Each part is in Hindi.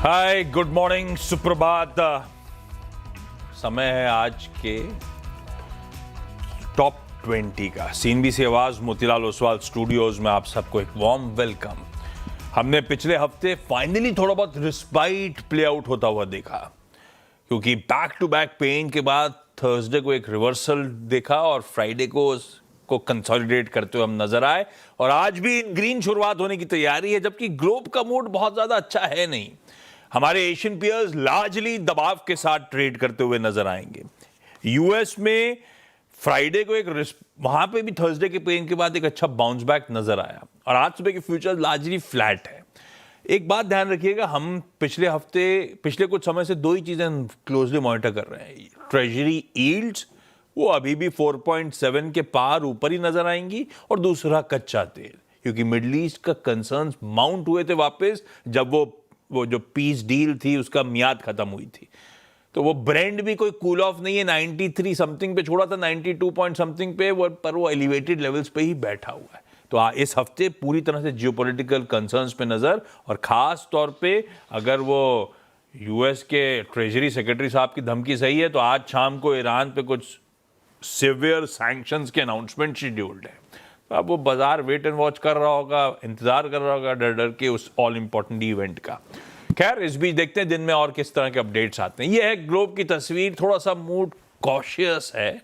हाय, गुड मॉर्निंग, सुप्रभात। समय है आज के टॉप 20 का। सीएनबीसी आवाज मोतीलाल ओसवाल स्टूडियोज में आप सबको एक वार्म वेलकम। हमने पिछले हफ्ते फाइनली थोड़ा बहुत रिस्पाइट प्ले आउट होता हुआ देखा, क्योंकि बैक टू बैक पेन के बाद थर्सडे को एक रिवर्सल देखा और फ्राइडे को कंसोलिडेट करते हुए हम नजर आए। और आज भी ग्रीन शुरुआत होने की तैयारी है, जबकि ग्लोब का मूड बहुत ज्यादा अच्छा है नहीं। हमारे एशियन पियर्स लार्जली दबाव के साथ ट्रेड करते हुए नजर आएंगे। यूएस में फ्राइडे को वहां पे भी थर्सडे के पेन के बाद एक अच्छा बाउंस बैक नजर आया और आज सुबह के फ्यूचर लार्जली फ्लैट है। एक बात ध्यान रखिएगा, हम पिछले कुछ समय से दो ही चीजें क्लोजली मॉनिटर कर रहे हैं। ट्रेजरी यील्ड्स वो अभी भी 4.7 के पार ऊपर ही नजर आएंगी, और दूसरा कच्चा तेल, क्योंकि मिडल ईस्ट का कंसर्न्स माउंट हुए थे वापस जब वो जो पीस डील थी उसका मियाद खत्म हुई थी। तो वो ब्रेंड भी कोई कूल ऑफ नहीं है, 93 समथिंग पे छोड़ा था, 92 पॉइंट समथिंग पे पर वो एलिवेटेड लेवल्स पे ही बैठा हुआ है। तो इस हफ्ते पूरी तरह से जियोपॉलिटिकल कंसर्न्स पे नजर, और खास तौर पे अगर वो यूएस के ट्रेजरी सेक्रेटरी साहब की धमकी सही है तो आज शाम को ईरान पे कुछ सिवियर सैंक्शंस के अनाउंसमेंट शेड्यूल्ड है। तो अब वो बाजार वेट एंड वॉच कर रहा होगा, इंतजार कर रहा होगा डर डर के उस ऑल इंपॉर्टेंट इवेंट का। खैर, इस बीच देखते हैं दिन में और किस तरह के अपडेट्स आते हैं। ये है ग्लोब की तस्वीर। थोड़ा सा मूड कॉशियस है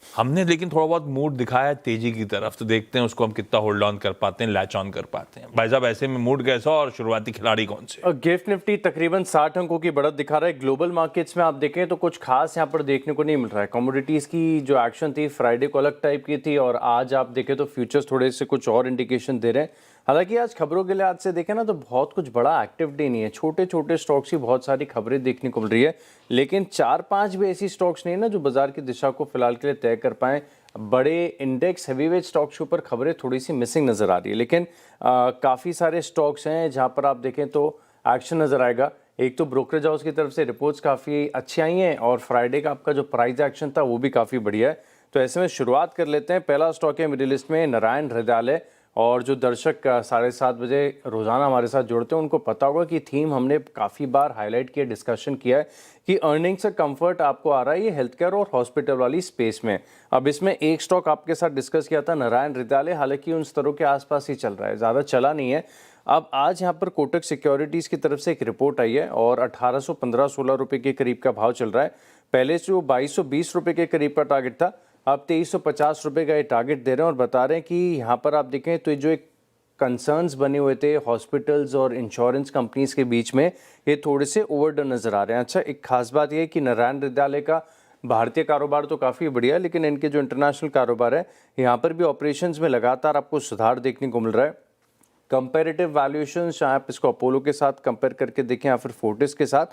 हमने, लेकिन थोड़ा बहुत मूड दिखाया है तेजी की तरफ। तो देखते हैं उसको हम कितना होल्ड ऑन कर पाते हैं, लैच ऑन कर पाते हैं। भाई साहब, ऐसे में मूड कैसा और शुरुआती खिलाड़ी कौन से? गिफ्ट निफ्टी तकरीबन 60 अंकों की बढ़त दिखा रहा है। ग्लोबल मार्केट्स में आप देखें तो कुछ खास यहाँ पर देखने को नहीं मिल रहा है। कमोडिटीज की जो एक्शन थी फ्राइडे को अलग टाइप की थी, और आज आप देखें तो फ्यूचर्स थोड़े से कुछ और इंडिकेशन दे रहे हैं। हालांकि आज खबरों के लिहाज से देखें ना तो बहुत कुछ बड़ा एक्टिविटी नहीं है। छोटे छोटे स्टॉक्स की बहुत सारी खबरें देखने को मिल रही है, लेकिन 4-5 भी ऐसी स्टॉक्स नहीं है ना जो बाजार की दिशा को फिलहाल के लिए तय कर पाए। बड़े इंडेक्स हैवीवेट स्टॉक्स के ऊपर खबरें थोड़ी सी मिसिंग नजर आ रही है, लेकिन काफ़ी सारे स्टॉक्स हैं जहां पर आप देखें तो एक्शन नजर आएगा। एक तो ब्रोकरेज हाउस की तरफ से रिपोर्ट्स काफ़ी अच्छी आई हैं, और फ्राइडे का आपका जो प्राइस एक्शन था वो भी काफ़ी बढ़िया है। तो ऐसे में शुरुआत कर लेते हैं। पहला स्टॉक है मिडिल ईस्ट में नारायण हृदयालय, और जो दर्शक 7:30 बजे रोज़ाना हमारे साथ जुड़ते हैं उनको पता होगा कि थीम हमने काफ़ी बार हाईलाइट किया, डिस्कशन किया है कि अर्निंग्स से कंफर्ट आपको आ रहा है ये हेल्थ केयर और हॉस्पिटल वाली स्पेस में। अब इसमें एक स्टॉक आपके साथ डिस्कस किया था नारायण हृदयालय, हालांकि उन स्तरों के आसपास ही चल रहा है, ज़्यादा चला नहीं है। अब आज यहाँ पर कोटक सिक्योरिटीज़ की तरफ से एक रिपोर्ट आई है, और 1815-16 रुपये के करीब का भाव चल रहा है। पहले जो 2220 रुपये के करीब का टारगेट था, अब 2350 रुपये का ये टारगेट दे रहे हैं, और बता रहे हैं कि यहाँ पर आप देखें तो ये जो एक कंसर्न्स बने हुए थे हॉस्पिटल्स और इंश्योरेंस कंपनीज के बीच में, ये थोड़े से ओवरडन नजर आ रहे हैं। अच्छा, एक खास बात यह है कि नारायण हृदयालय का भारतीय कारोबार तो काफ़ी बढ़िया है, लेकिन इनके जो इंटरनेशनल कारोबार है यहाँ पर भी ऑपरेशंस में लगातार आपको सुधार देखने को मिल रहा है। कंपेरेटिव वैल्यूएशन, चाहे आप इसको अपोलो के साथ कंपेयर करके देखें या फिर फोर्टिस के साथ,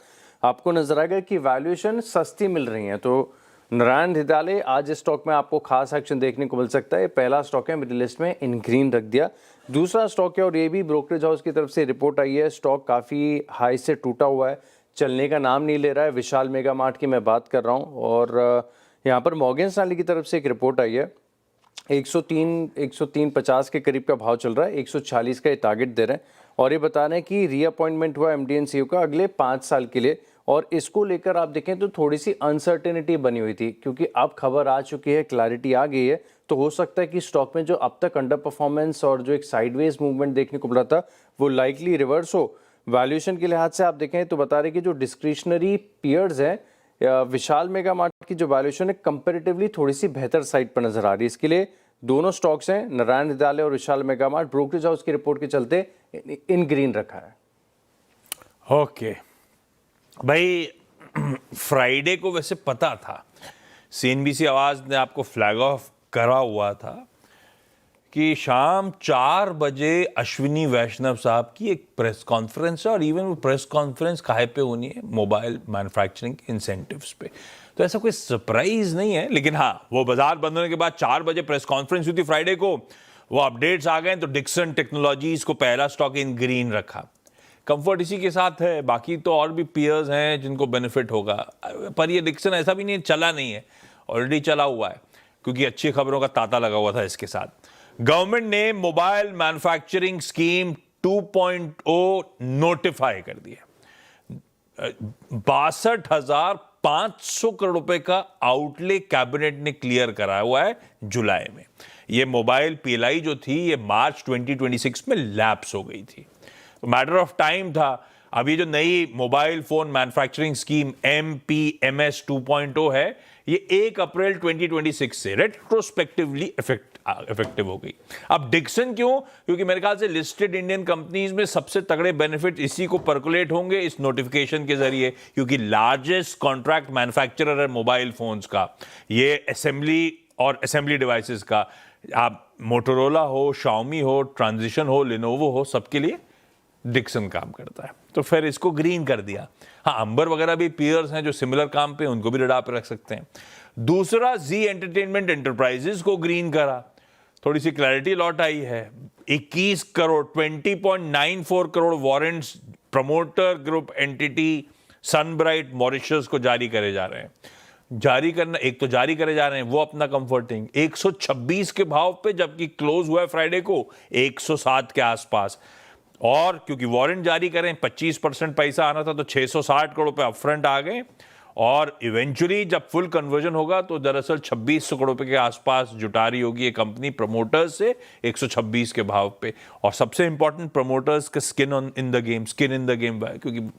आपको नजर आएगा कि वैल्यूएशन सस्ती मिल रही है। तो नारायण हृदयालय आज इस स्टॉक में आपको खास एक्शन देखने को मिल सकता है। पहला स्टॉक है मिडिल ईस्ट में, इन ग्रीन रख दिया। दूसरा स्टॉक है, और ये भी ब्रोकरेज हाउस की तरफ से रिपोर्ट आई है, स्टॉक काफ़ी हाई से टूटा हुआ है, चलने का नाम नहीं ले रहा है। विशाल मेगा मार्ट की मैं बात कर रहा हूँ, और यहाँ पर मॉर्गन स्टैनली की तरफ से एक रिपोर्ट आई है। 103-103.50 के करीब का भाव चल रहा है, 140 का ये टारगेट दे रहे हैं, और ये बता रहे हैं कि रीअपॉइंटमेंट हुआ एमडी एंड सीईओ का अगले 5 साल के लिए। और इसको लेकर आप देखें तो थोड़ी सी अनसर्टेनिटी बनी हुई थी, क्योंकि अब खबर आ चुकी है, क्लैरिटी आ गई है, तो हो सकता है कि स्टॉक में जो अब तक अंडर परफॉर्मेंस और जो एक साइडवेज मूवमेंट देखने को मिला था वो लाइकली रिवर्स हो। वैल्यूएशन के लिहाज से आप देखें तो बता रहे कि जो डिस्क्रिशनरी पीयर्स हैं, विशाल मेगा मार्ट की जो वैल्यूएशन है कंपेरेटिवली थोड़ी सी बेहतर साइड पर नजर आ रही है। इसके लिए दोनों स्टॉक्स हैं, नारायण हृदयालय और विशाल मेगा मार्ट, ब्रोकरेज हाउस की रिपोर्ट के चलते इन ग्रीन रखा है। ओके भाई, फ्राइडे को वैसे पता था, सीएनबीसी आवाज ने आपको फ्लैग ऑफ करा हुआ था कि शाम 4 बजे अश्विनी वैष्णव साहब की एक प्रेस कॉन्फ्रेंस है, और इवन वो प्रेस कॉन्फ्रेंस काहे पे होनी है, मोबाइल मैन्युफैक्चरिंग इंसेंटिव्स पे। तो ऐसा कोई सरप्राइज नहीं है, लेकिन हाँ, वो बाजार बंद होने के बाद 4 बजे प्रेस कॉन्फ्रेंस हुई थी फ्राइडे को, वो अपडेट्स आ गए, तो डिक्सन टेक्नोलॉजीज को पहला स्टॉक इन ग्रीन रखा। कंफर्ट इसी के साथ है, बाकी तो और भी पीयर्स हैं जिनको बेनिफिट होगा, पर ये डिक्सन ऐसा भी नहीं चला नहीं है, ऑलरेडी चला हुआ है, क्योंकि अच्छी खबरों का तांता लगा हुआ था इसके साथ। गवर्नमेंट ने मोबाइल मैन्युफैक्चरिंग स्कीम 2.0 नोटिफाई कर दिया। 62,500 करोड़ रुपए का आउटले कैबिनेट ने क्लियर कराया हुआ है जुलाई में। ये मोबाइल पीएलआई जो थी ये मार्च 2026 में लैप्स हो गई थी, तो मैटर ऑफ टाइम था। अब ये जो नई mobile phone manufacturing scheme MPMS 2.0 है, ये 1 अप्रैल 2026 से रेट्रोस्पेक्टिवली इफेक्टिव हो गई। अब डिक्सन क्यों? क्योंकि मेरे ख्याल से लिस्टेड इंडियन कंपनीज में सबसे तगड़े बेनिफिट इसी को पर्कुलेट होंगे इस नोटिफिकेशन के जरिए, क्योंकि लार्जेस्ट कॉन्ट्रैक्ट मैन्युफैक्चरर है मोबाइल फोन्स का, ये असेंबली डिवाइसेस का। आप मोटोरोला हो, शाओमी हो, ट्रांजिशन हो, लिनोवो हो, सबके लिए डिक्सन काम करता है, तो फिर इसको ग्रीन कर दिया। हाँ, अंबर वगैरह भी पीयर्स हैं जो सिमिलर काम पे, उनको भी रडार पे रख सकते हैं। दूसरा, जी एंटरटेनमेंट एंटरप्राइजेस को ग्रीन करा, थोड़ी सी क्लैरिटी लौट आई है। 21 crore 20.94 crore warrants promoter group entity Sunbright Mauritius को जारी करे जा रहे हैं। जारी करना, एक तो जारी करे जा रहे हैं वो अपना कंफर्टिंग 126 के भाव पे, जबकि क्लोज हुआ है फ्राइडे को 107 के आसपास। और क्योंकि वारंट जारी करें 25% पैसा आना था, तो 660 करोड़ रुपए अपफ्रंट आ गए, और इवेंचुअली जब फुल कन्वर्जन होगा तो दरअसल 2600 करोड़ रुपए के आसपास जुटा रही होगी ये कंपनी प्रमोटर्स से 126 के भाव पे। और सबसे इंपॉर्टेंट, प्रमोटर्स का स्किन इन द गेम क्योंकि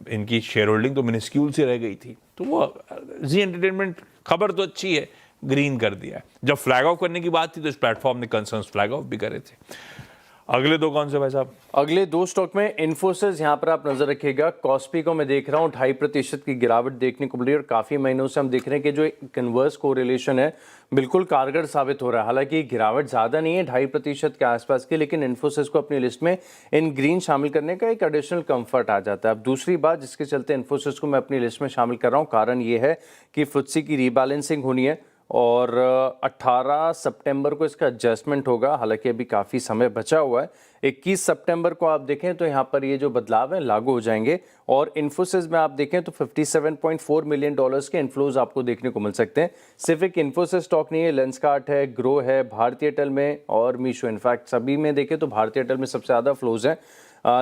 इनकी शेयर होल्डिंग तो मिनिस्क्यूल से रह गई थी, तो वो जी एंटरटेनमेंट खबर तो अच्छी है, ग्रीन कर दिया है। जब फ्लैग ऑफ करने की बात थी तो इस प्लेटफॉर्म ने कंसर्न्स फ्लैग ऑफ भी करे थे। अगले दो कौन से भाई साहब? अगले दो स्टॉक में इन्फोसिस, यहाँ पर आप नजर रखिएगा। कॉस्पी को मैं देख रहा हूँ 2.5% की गिरावट देखने को मिली, और काफी महीनों से हम देख रहे हैं कि जो कन्वर्स कोरिलेशन है बिल्कुल कारगर साबित हो रहा है। हालांकि गिरावट ज्यादा नहीं है, 2.5% के आसपास की, लेकिन इन्फोसिस को अपनी लिस्ट में इन ग्रीन शामिल करने का एक एडिशनल कंफर्ट आ जाता है। अब दूसरी बात जिसके चलते इन्फोसिस को मैं अपनी लिस्ट में शामिल कर रहा हूँ, कारण ये है कि फुत्सी की रीबैलेंसिंग होनी है और 18 सितंबर को इसका एडजस्टमेंट होगा। हालांकि अभी काफ़ी समय बचा हुआ है, 21 सितंबर को आप देखें तो यहाँ पर ये जो बदलाव है लागू हो जाएंगे। और इन्फोसिस में आप देखें तो $57.4 मिलियन के इन्फ्लोज आपको देखने को मिल सकते हैं। सिर्फ एक इन्फोसिस स्टॉक नहीं है, लेंसकार्ट है, ग्रो है, भारतीय एयरटेल में और मीशो, इनफैक्ट सभी में देखें तो भारतीय एयरटेल में सबसे ज़्यादा फ्लोज हैं।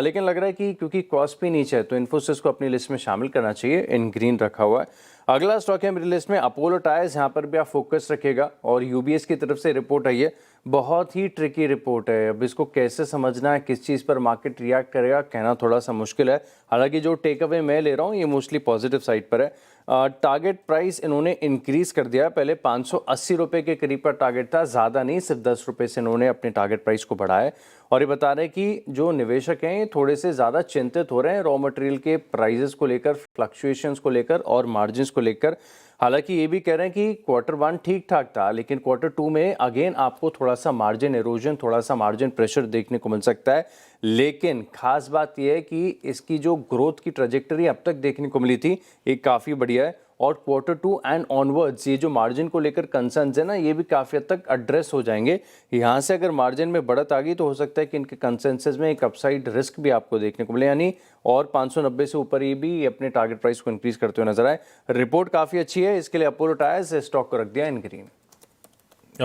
लेकिन लग रहा है कि क्योंकि कॉस्ट भी नीचे है तो इन्फोसिस को अपनी लिस्ट में शामिल करना चाहिए, इन ग्रीन रखा हुआ है। अगला स्टॉक है मेरी लिस्ट में अपोलो टायर्स, यहाँ पर भी आप फोकस रखिएगा। और यूबीएस की तरफ से रिपोर्ट आई है, बहुत ही ट्रिकी रिपोर्ट है। अब इसको कैसे समझना है, किस चीज़ पर मार्केट रिएक्ट करेगा, कहना थोड़ा सा मुश्किल है। हालांकि जो टेक अवे मैं ले रहा हूँ ये मोस्टली पॉजिटिव साइड पर है। टारगेट प्राइस इन्होंने इंक्रीज कर दिया, पहले 580 रुपये के करीब पर टारगेट था, ज़्यादा नहीं, सिर्फ 10 रुपये से इन्होंने अपने टारगेट प्राइस को बढ़ाया। और ये बता रहे हैं कि जो निवेशक हैं थोड़े से ज़्यादा चिंतित हो रहे हैं रॉ मटेरियल के प्राइजेस को लेकर, फ्लक्चुएशंस को लेकर और मार्जिन्स को लेकर। हालांकि ये भी कह रहे हैं कि Q1 ठीक ठाक था, लेकिन Q2 में अगेन आपको थोड़ा सा मार्जिन एरोजन, थोड़ा सा मार्जिन प्रेशर देखने को मिल सकता है। लेकिन खास बात यह है कि इसकी जो ग्रोथ की ट्रेजेक्टरी अब तक देखने को मिली थी ये काफ़ी बढ़िया है। और Q2 एंड ऑनवर्ड्स ये जो मार्जिन को लेकर कंसर्न्स है ना, ये भी काफ़ी हद तक एड्रेस हो जाएंगे। यहाँ से अगर मार्जिन में बढ़त आ गई तो हो सकता है कि इनके कंसेंसस में एक अपसाइड रिस्क भी आपको देखने को मिले, यानी और 590 से ऊपर ये भी अपने टारगेट प्राइस को इंक्रीज करते हुए नजर आए। रिपोर्ट काफ़ी अच्छी है, इसके लिए अपोलो टायर्स स्टॉक को रख दिया इन ग्रीन।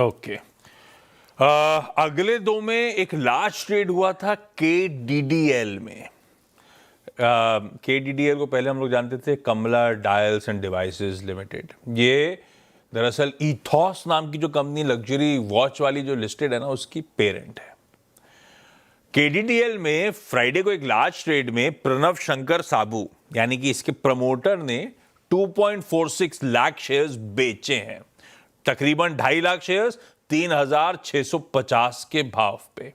ओके, अगले दो में एक लार्ज ट्रेड हुआ था KDDL में। KDDL को पहले हम लोग जानते थे कमला डायल्स एंड डिवाइसेस लिमिटेड। ये दरअसल ईथॉस नाम की जो कंपनी लग्जरी वॉच वाली जो लिस्टेड है ना, उसकी पेरेंट है। KDDL में फ्राइडे को एक लार्ज ट्रेड में प्रणव शंकर साबू यानी कि इसके प्रमोटर ने 2.46 लाख शेयर्स बेचे हैं, तकरीबन 2.5 लाख शेयर्स 3,650 के भाव पे।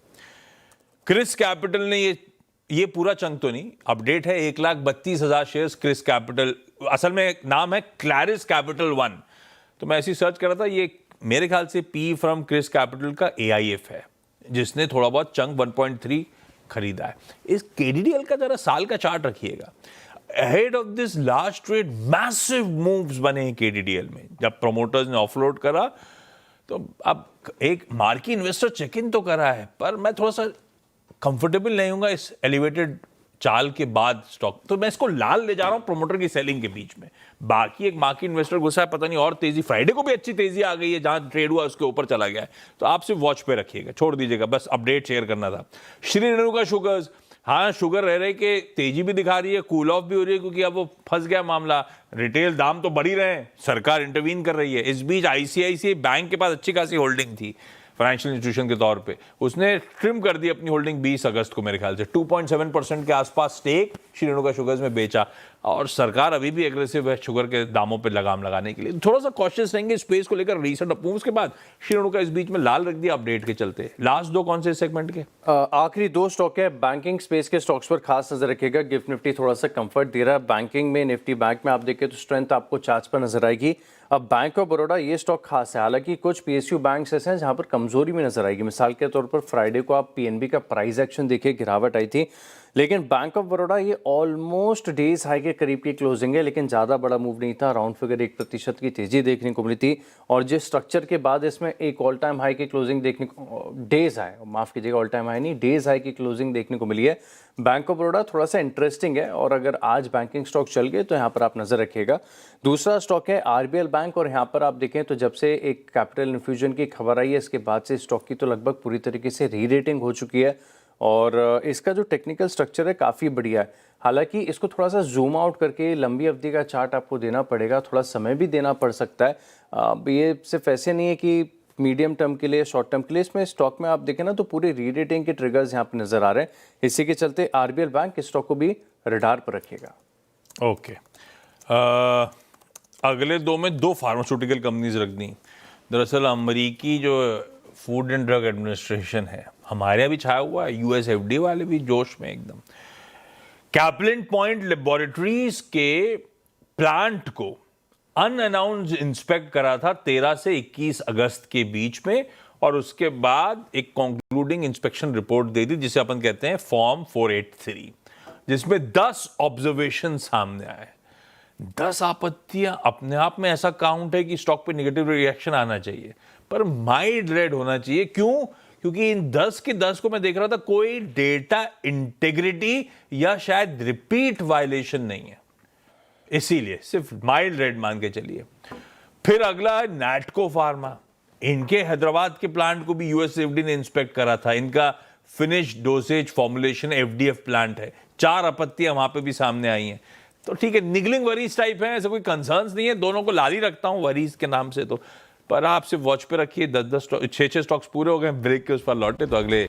क्रिस कैपिटल ने ये पूरा चंक तो नहीं, अपडेट है 1,32,000 शेयर्स क्रिस कैपिटल, असल में नाम है क्लैरिस कैपिटल 1। तो मैं ऐसी सर्च कर रहा था, ये मेरे ख्याल से पी फ्रॉम क्रिस कैपिटल का AIF है जिसने थोड़ा बहुत चंक 1.3 खरीदा है। इस KDDL का जरा साल का चार्ट रखिएगा। Ahead of this large trade massive moves बने हैं KDDL में। जब प्रमोटर्स ने ऑफलोड करा तो अब एक मार्की इन्वेस्टर चेक इन तो करा है, पर मैं थोड़ा सा कंफर्टेबल नहीं हूँ इस एलिवेटेड चाल के बाद स्टॉक, तो मैं इसको लाल ले जा रहा हूं प्रमोटर की सेलिंग के बीच में। बाकी एक मार्केट इन्वेस्टर गुस्सा है, पता नहीं और तेजी, फ्राइडे को भी अच्छी तेजी आ गई है, जहां ट्रेड हुआ उसके ऊपर चला गया है, तो आप सिर्फ वॉच पे रखिएगा, छोड़ दीजिएगा, बस अपडेट शेयर करना था। श्री रेणुका शुगर्स हाँ, शुगर रह रही कि तेजी भी दिखा रही है, कूल ऑफ भी हो रही है, क्योंकि अब वो फंस गया मामला। रिटेल दाम तो बढ़ ही रहे हैं, सरकार इंटरवीन कर रही है। इस बीच आईसीआईसीआई बैंक के पास अच्छी खासी होल्डिंग थी फाइनेंशियल इंस्टीट्यूशन के तौर पे, उसने ट्रिम कर दी अपनी होल्डिंग 20 अगस्त को, मेरे ख्याल से 2.7% के आसपास स्टेक श्री रेणुका शुगर्स में बेचा। और सरकार अभी भी एग्रेसिव है शुगर के दामों पे लगाम लगाने के लिए। थोड़ा सा कॉशियस रहेंगे स्पेस को लेकर। रीसेंट अप्रूव्स के बाद श्री रेणुका इस बीच में लाल रख दिया अपडेट के चलते। लास्ट दो कौन से सेगमेंट के? आखिरी दो स्टॉक है, बैंकिंग स्पेस के स्टॉक्स पर खास नजर रखिएगा। गिफ्ट निफ्टी थोड़ा सा कंफर्ट दे रहा है बैंकिंग में। निफ्टी बैंक में आप देखें तो स्ट्रेंथ आपको चार्ट्स पर नजर आएगी। अब बैंक ऑफ बड़ौदा ये स्टॉक खास है, हालांकि कुछ पीएसयू बैंक्स ऐसे हैं जहां पर कमजोरी में नजर आएगी। मिसाल के तौर पर फ्राइडे को आप पीएनबी का प्राइस एक्शन देखिए, गिरावट आई थी, लेकिन बैंक ऑफ बड़ौदा ये ऑलमोस्ट डेज हाई के करीब की क्लोजिंग है, लेकिन ज़्यादा बड़ा मूव नहीं था। राउंड फिगर 1% की तेजी देखने को मिली थी, और जिस स्ट्रक्चर के बाद इसमें एक ऑल टाइम हाई की क्लोजिंग देखने को, डेज हाई, माफ़ कीजिएगा, ऑल टाइम हाई नहीं, डेज हाई की क्लोजिंग देखने को मिली है। बैंक ऑफ बड़ौदा थोड़ा सा इंटरेस्टिंग है, और अगर आज बैंकिंग स्टॉक चल गए तो यहाँ पर आप नज़र रखिएगा। दूसरा स्टॉक है आरबीएल बैंक, और यहाँ पर आप देखें तो जब से एक कैपिटल इन्फ्यूजन की खबर आई है, इसके बाद से स्टॉक की तो लगभग पूरी तरीके से री रेटिंग हो चुकी है, और इसका जो टेक्निकल स्ट्रक्चर है काफ़ी बढ़िया है। हालांकि इसको थोड़ा सा जूम आउट करके लंबी अवधि का चार्ट आपको देना पड़ेगा, थोड़ा समय भी देना पड़ सकता है। ये सिर्फ ऐसे नहीं है कि मीडियम टर्म के लिए, शॉर्ट टर्म के लिए। इसमें स्टॉक में आप देखें ना तो पूरे री रेटिंग के ट्रिगर्स यहाँ पर नजर आ रहे हैं। इसी के चलते आरबीएल बैंक इस स्टॉक को भी रडार पर रखिएगा। ओके, अगले दो में दो फार्मास्यूटिकल कंपनीज रख दी। दरअसल अमेरिकी जो फूड एंड ड्रग एडमिनिस्ट्रेशन है, हमारे यहाँ भी छाया हुआ है, यूएस एफडीए वाले भी जोश में एकदम। कैप्लिन पॉइंट लेबोरेटरीज के प्लांट को अनअनाउंस्ड इंस्पेक्ट करा था 13 से 21 अगस्त के बीच में, और उसके बाद एक कंक्लूडिंग इंस्पेक्शन रिपोर्ट दे दी, जिसे अपन कहते हैं फॉर्म 483, जिसमें 10 ऑब्जर्वेशन सामने आए। 10 आपत्तियां अपने आप में ऐसा काउंट है कि स्टॉक पे नेगेटिव रिएक्शन आना चाहिए, पर माइल्ड रेड होना चाहिए। क्यों? क्योंकि इन 10 के 10 को मैं देख रहा था, कोई डेटा इंटेग्रिटी या शायद रिपीट वायलेशन नहीं है, इसीलिए सिर्फ माइल्ड रेड मान के चलिए। फिर अगला है नैटको फार्मा। इनके हैदराबाद के प्लांट को भी यूएसएफडी ने इंस्पेक्ट करा था। इनका फिनिश डोसेज फॉर्मुलेशन एफडीएफ प्लांट है। 4 आपत्तियां वहां पे भी सामने आई हैं। तो ठीक है, निगलिंग वरीज टाइप है, ऐसा कोई कंसर्न्स नहीं है। दोनों को लाली रखता हूं वरीज के नाम से, तो पर आप सिर्फ वॉच पे रखिए। 10-10 6 स्टॉक्स पूरे हो गए, ब्रेक के उस पर लौटे तो अगले।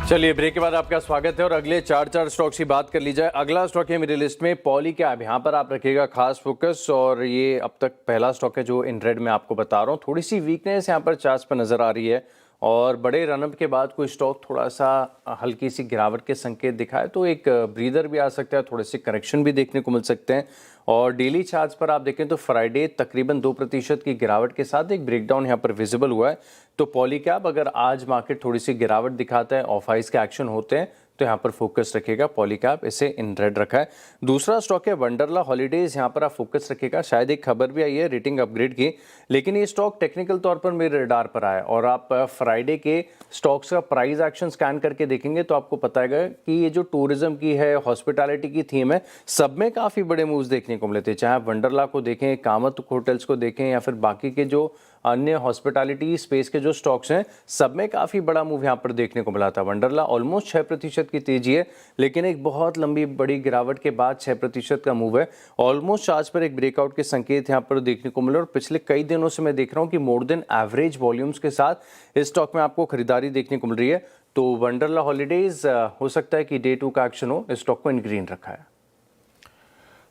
चलिए, ब्रेक के बाद आपका स्वागत है, और अगले 4 स्टॉक्स की बात कर ली जाए। अगला स्टॉक है मेरी लिस्ट में पॉलीकैब। यहाँ पर आप रखिएगा खास फोकस, और ये अब तक पहला स्टॉक है जो इन रेड में आपको बता रहा हूँ। थोड़ी सी वीकनेस यहाँ पर चार्ट्स पर नजर आ रही है, और बड़े रनअप के बाद कोई स्टॉक थोड़ा सा हल्की सी गिरावट के संकेत दिखाए तो एक ब्रीदर भी आ सकता है, थोड़े से करेक्शन भी देखने को मिल सकते हैं। और डेली चार्ट्स पर आप देखें तो फ्राइडे तकरीबन 2% की गिरावट के साथ एक ब्रेकडाउन यहाँ पर विजिबल हुआ है। तो पॉलीकैब अगर आज मार्केट थोड़ी सी गिरावट दिखाता है, ऑफ हाइज के एक्शन होते हैं, तो यहाँ पर फोकस रखिएगा। पॉलीकैब इसे इन रेड रखा है। दूसरा स्टॉक है वंडरला हॉलीडेज। यहाँ पर आप फोकस रखिएगा। शायद एक खबर भी आई है रेटिंग अपग्रेड की, लेकिन ये स्टॉक टेक्निकल तौर पर मेरे रडार पर आया, और आप फ्राइडे के स्टॉक्स का प्राइस एक्शन स्कैन करके देखेंगे तो आपको पता है कि ये जो टूरिज्म की है, हॉस्पिटैलिटी की थीम है, सब में काफ़ी बड़े मूव्स देखने को मिले थे। चाहे आप वंडरला को देखें, कामत होटल्स को देखें, या फिर बाकी के जो अन्य हॉस्पिटैलिटी स्पेस के जो स्टॉक्स हैं, सब में काफ़ी बड़ा मूव यहाँ पर देखने को मिला था। वंडरला ऑलमोस्ट 6% की तेजी है, लेकिन एक बहुत लंबी बड़ी गिरावट के बाद 6% का मूव है। ऑलमोस्ट चार्ज पर एक ब्रेकआउट के संकेत यहाँ पर देखने को मिले, और पिछले कई दिनों से मैं देख रहा हूँ कि मोर देन एवरेज वॉल्यूम्स के साथ इस स्टॉक में आपको खरीदारी देखने को मिल रही है। तो वंडरला हॉलीडेज हो सकता है कि डे 2 का एक्शन हो। इस स्टॉक को इन ग्रीन रखा है।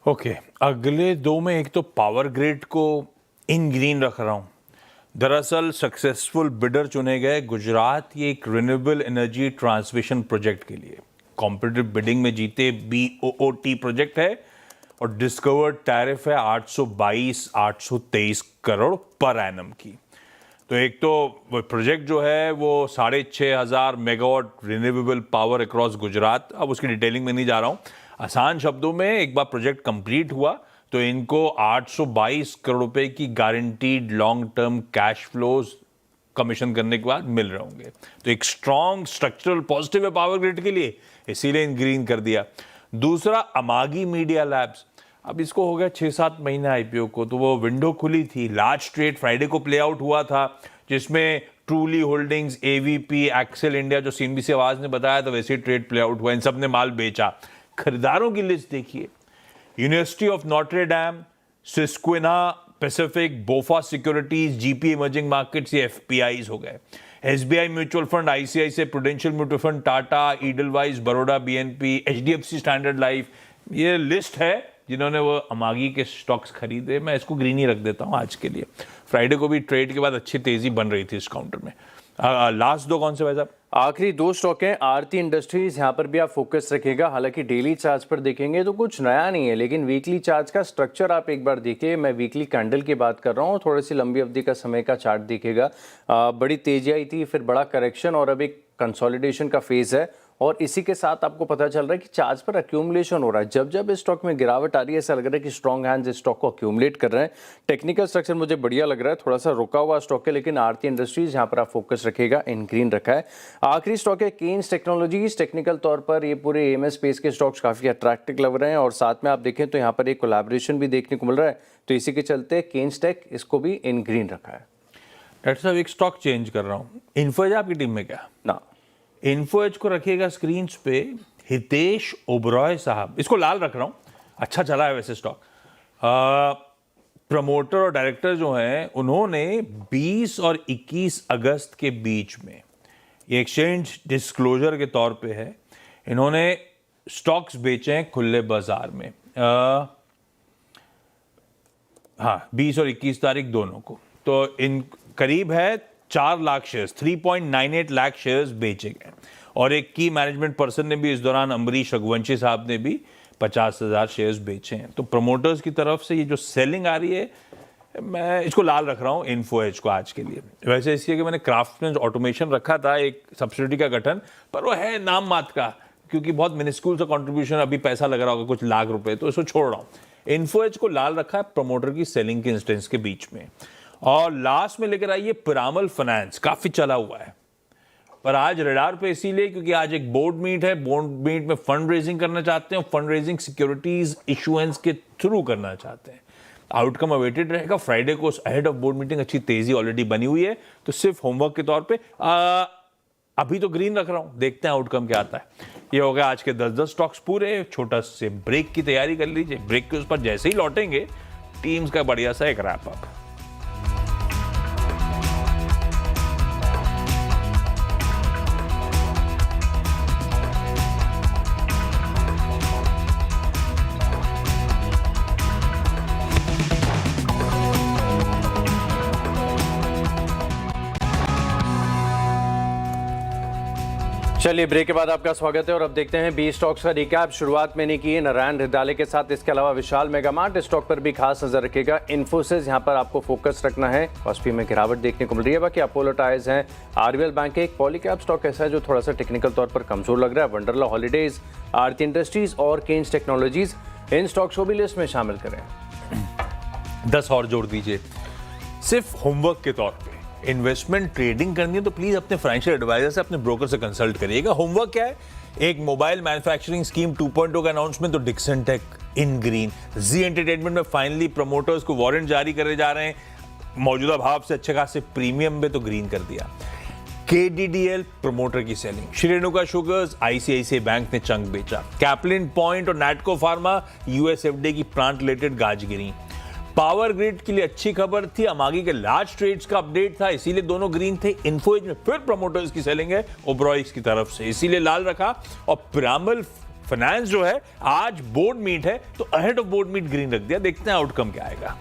ओके, अगले दो में एक तो पावर ग्रिड को इन ग्रीन रख रहा हूँ। दरअसल सक्सेसफुल बिडर चुने गए गुजरात, ये एक रिन्यूएबल एनर्जी ट्रांसमिशन प्रोजेक्ट के लिए कॉम्पिटिटिव बिडिंग में जीते। BOOT प्रोजेक्ट है, और डिस्कवर्ड टैरिफ है 822-823 करोड़ पर एनम की। तो एक तो वो प्रोजेक्ट जो है वो 6,500 megawatt renewable power across Gujarat. अब उसकी डिटेलिंग में नहीं जा रहा हूँ। आसान शब्दों में, एक बार प्रोजेक्ट कंप्लीट हुआ तो इनको 822 करोड़ रुपए की guaranteed long term cash flows commission करने के बाद मिल रहे होंगे। तो एक स्ट्रॉन्ग स्ट्रक्चरल पॉजिटिव है पावर ग्रिड के लिए, इसीलिए इन ग्रीन कर दिया। दूसरा अमागी मीडिया लैब्स। अब इसको हो गया 6-7 महीने आईपीओ को, तो वो विंडो खुली थी। लार्ज ट्रेड फ्राइडे को प्ले आउट हुआ था, जिसमें Truly Holdings, AVP, Accel India, जो सीएनबीसी आवाज ने बताया था वैसे ही ट्रेड प्ले आउट हुआ, इन सब ने माल बेचा। खरीदारों की लिस्ट देखिए, University of Notre Dame, Susquehanna Pacific, BofA Securities, GP Emerging Markets, ये एफपीआईज हो गए। SBI Mutual Fund, ICICI Prudential Mutual Fund, Tata, Edelweiss, Baroda, BNP, HDFC Standard Life, ये लिस्ट है जिन्होंने वो अमागी के स्टॉक्स खरीदे। मैं इसको ग्रीन ही रख देता हूं आज के लिए। फ्राइडे को भी ट्रेड के बाद अच्छी तेजी बन रही थी इस काउंटर में। लास्ट दो कौन से भाई साहब? आखिरी दो स्टॉक हैं आरती इंडस्ट्रीज, यहाँ पर भी आप फोकस रखिएगा। हालांकि डेली चार्ज पर देखेंगे तो कुछ नया नहीं है, लेकिन वीकली चार्ज का स्ट्रक्चर आप एक बार देखिए। मैं वीकली कैंडल की बात कर रहा हूँ, थोड़ी सी लंबी अवधि का समय का चार्ट देखिएगा। बड़ी तेजी आई थी, फिर बड़ा करेक्शन और अब एक कंसोलिडेशन का फेज है, और इसी के साथ आपको पता चल रहा है कि चार्ज पर अक्यूमुलेशन हो रहा है। जब जब इस स्टॉक में गिरावट आ रही है, ऐसा लग रहा है कि स्ट्रॉन्ग हैंड्स इस स्टॉक को अक्यूमुलेट कर रहे हैं। टेक्निकल स्ट्रक्चर मुझे बढ़िया लग रहा है, थोड़ा सा रुका हुआ स्टॉक है, लेकिन आरती इंडस्ट्रीज यहाँ पर आप फोकस रखिएगा, इन ग्रीन रखा है। आखिरी स्टॉक है केन्स टेक्नोलॉजीज। टेक्निकल तौर पर ये पूरे एएमएस स्पेस के स्टॉक्स काफी अट्रैक्टिव लग रहे हैं, और साथ में आप देखें तो यहाँ पर एक कोलैबोरेशन भी देखने को मिल रहा है, तो इसी के चलते केन्स टेक, इसको भी इन ग्रीन रखा है। डॉक्टर साहब एक स्टॉक चेंज कर रहा हूँ, इन्फोएज आपकी टीम में क्या? ना, इन्फोएज को रखिएगा स्क्रीन पे, हितेश ओबरॉय साहब, इसको लाल रख रहा हूं, अच्छा चला है वैसे स्टॉक। प्रमोटर और डायरेक्टर जो हैं उन्होंने 20 और 21 अगस्त के बीच में, ये एक्सचेंज डिस्क्लोजर के तौर पे है, इन्होंने स्टॉक्स बेचे हैं खुले बाजार में। हाँ, 20 और 21 तारीख दोनों को, तो इन करीब है 4 लाख शेयर्स, 3.98 लाख शेयर्स बेचे गए। और एक की मैनेजमेंट पर्सन ने भी इस दौरान, अमरीश रघुवंशी साहब ने भी 50,000 शेयर्स बेचे हैं। तो प्रमोटर्स की तरफ से ये जो सेलिंग आ रही है, मैं इसको लाल रख रहा हूँ इन्फोएज को आज के लिए। वैसे इसलिए कि मैंने क्राफ्टमैन ऑटोमेशन रखा था, एक सब्सिडी का गठन, पर वो है नाम मात्र का, क्योंकि बहुत मिनिस्कूल सा कॉन्ट्रीब्यूशन, अभी पैसा लग रहा होगा कुछ लाख रुपए, तो इसको छोड़ रहा हूँ। इन्फोएज को लाल रखा है प्रमोटर की सेलिंग के इंस्टेंस के बीच में। और लास्ट में लेकर आइए पिरामल फाइनेंस, काफी चला हुआ है पर आज रडार पे इसीलिए क्योंकि आज एक बोर्ड मीट है। बोर्ड मीट में फंड रेजिंग करना चाहते हैं, फंड रेजिंग सिक्योरिटीज इशुएंस के थ्रू करना चाहते हैं। आउटकम अवेटेड रहेगा। फ्राइडे को अहेड ऑफ बोर्ड मीटिंग अच्छी तेजी ऑलरेडी बनी हुई है, तो सिर्फ होमवर्क के तौर पे अभी तो ग्रीन रख रहा हूं, देखते हैं आउटकम क्या आता है। ये हो गया आज के 10-10 स्टॉक्स पूरे। छोटा से ब्रेक की तैयारी कर लीजिए, ब्रेक के उस पर जैसे ही लौटेंगे टीम्स का बढ़िया सा एक रैप अप। चलिए, ब्रेक के बाद आपका स्वागत है और अब देखते हैं 20 स्टॉक्स का रिकैप। शुरुआत मैंने की है नारायण हृदयालय के साथ, इसके अलावा विशाल मेगामार्ट स्टॉक पर भी खास नजर रखिएगा। इन्फोसिस यहाँ पर आपको फोकस रखना है, कॉस्पी में गिरावट देखने को मिल रही है। बाकी अपोलो टायर्स हैं, आरबीएल बैंक, एक पॉलीकैप स्टॉक ऐसा है जो थोड़ा सा टेक्निकल तौर पर कमजोर लग रहा है, वंडरला हॉलीडेज, आरती इंडस्ट्रीज और केन्स टेक्नोलॉजीज, इन स्टॉक्स को भी लिस्ट में शामिल करें। 10 और जोड़ दीजिए सिर्फ होमवर्क के तौर पे। इन्वेस्टमेंट ट्रेडिंग करनी है तो प्लीज अपने फाइनेंशियल एडवाइजर से, अपने ब्रोकर से कंसल्ट करिएगा। होमवर्क क्या है? एक मोबाइल मैन्युफैक्चरिंग स्कीम 2.0 का अनाउंसमेंट, तो Dixon Tech in green. Zee Entertainment में फाइनली प्रमोटर्स को वारंट जारी करे जा रहे हैं, मौजूदा भाव से अच्छे खासे प्रीमियम में, तो ग्रीन कर दिया। KDDL प्रमोटर की selling, Shri Renuka sugars, ICICI bank ने चंक बेचा, कैप्लिन पॉइंट और नैटको फार्मा यूएसएफडीए की प्लांट रिलेटेड गाजगिरी। पावर ग्रिड के लिए अच्छी खबर थी, अमागी के लार्ज ट्रेड्स का अपडेट था, इसीलिए दोनों ग्रीन थे। इन्फोएज में फिर प्रमोटर्स की सेलिंग है ओबरॉयज की तरफ से, इसीलिए लाल रखा। और पिरामल फाइनेंस जो है आज बोर्ड मीट है, तो ahead of board meet green रख दिया। देखते हैं आउटकम क्या आएगा।